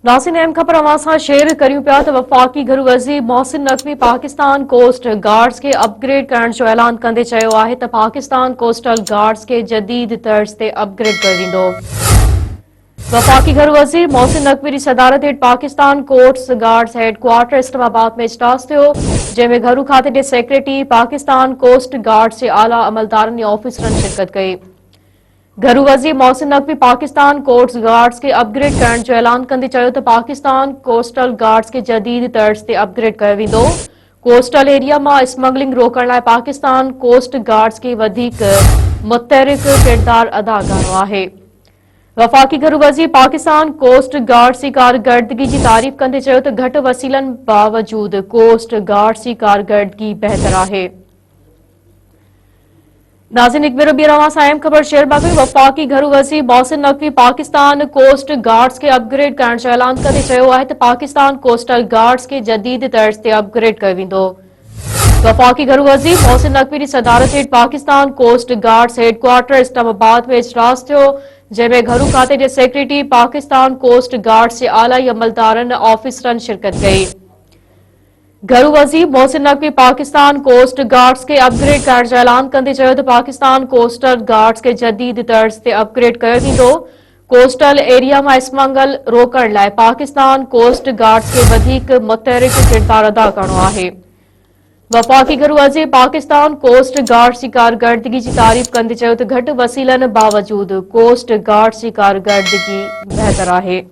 नासिन अहम ख़बर अवां सां शेयर करियूं पिया त वफ़ाक़ी घरू वज़ीर मोहसिन नक़वी पाकिस्तान कोस्ट गार्ड्स खे अपग्रेड करण जो ऐलान कंदे चयो आहे त पाकिस्तान कोस्टल गार्ड्स खे जदीद तर्ज़ ते अपग्रेड कयो वेंदो। वफ़ाक़ी घरू वज़ीर मोहसिन नक़वी जी सदारत हेठि Pakistan coast guards headquarter Islamabad में इजलास थियो, जंहिंमें घरू खाते जे सेक्रेटरी पाकिस्तान कोस्ट गार्ड्स जे आला अमलदारनि ऐं ऑफिसरनि शिरकत कई। घरू वज़ीर मोहसिन नक़वी पाकिस्तान कोस्ट गार्ड्स के अपग्रेड करण जो ऐलान कंदे चयो त पाकिस्तान कोस्टल गार्ड्स के जदीद तर्ज़ ते अपग्रेड कयो वेंदो। कोस्टल एरिया में स्मगलिंग रोकण लाइ पाकिस्तान कोस्ट गार्ड्स के वधीक मुतहरिक किरदार अदा करणो आहे। वफ़ाक़ी घरू वज़ीर पाकिस्तान कोस्ट गार्ड्स की कारकर्दगी की तारीफ़ कंदे चयो त घटि वसीलनि बावजूद कोस्ट गार्ड्स की कारकर्दगी बेहतर आहे। नाज़रीन एक बार ॿीहर अवां सां अहम ख़बर शेयर पिया कयूं। वफ़ाक़ी घरू वज़ीर मोहसिन नक़वी पाकिस्तान कोस्ट गार्ड्स के अपग्रेड करण जो ऐलान कंदे चयो आहे त पाकिस्तान कोस्टल गार्ड्स के जदीद तर्ज़ ते अपग्रेड कयो वेंदो। वफ़ाक़ी घरू वज़ीर मोहसिन नक़वी जी सदारत हेठि Pakistan coast guards headquarter Islamabad में इजलास थियो, जंहिंमें घरू खाते जे सेक्रेटरी पाकिस्तान कोस्ट गार्ड्स जे आला अमलदारनि ऑफिसरनि शिरकत कई। घरू वज़ीर मोहसिन नक़वी पाकिस्तान कोस्ट गार्ड्स के अपग्रेड करण जो ऐलान कंदे चयो त पाकिस्तान कोस्टल गार्ड्स के जदीद तर्ज़ ते अपग्रेड कयो वेंदो। कोस्टल एरिया में स्मगल रोकण लाइ पाकिस्तान कोस्ट गार्ड्स के वधीक मुतहरिक किरदार अदा करणो आहे। वफ़ाक़ी घरू वज़ीर पाकिस्तान कोस्ट गार्ड्स की कारकर्दगी की तारीफ़ कंदे चयो त घटि वसीलनि बावजूद कोस्ट गार्ड्स की कारकर्दगी बेहतर आहे।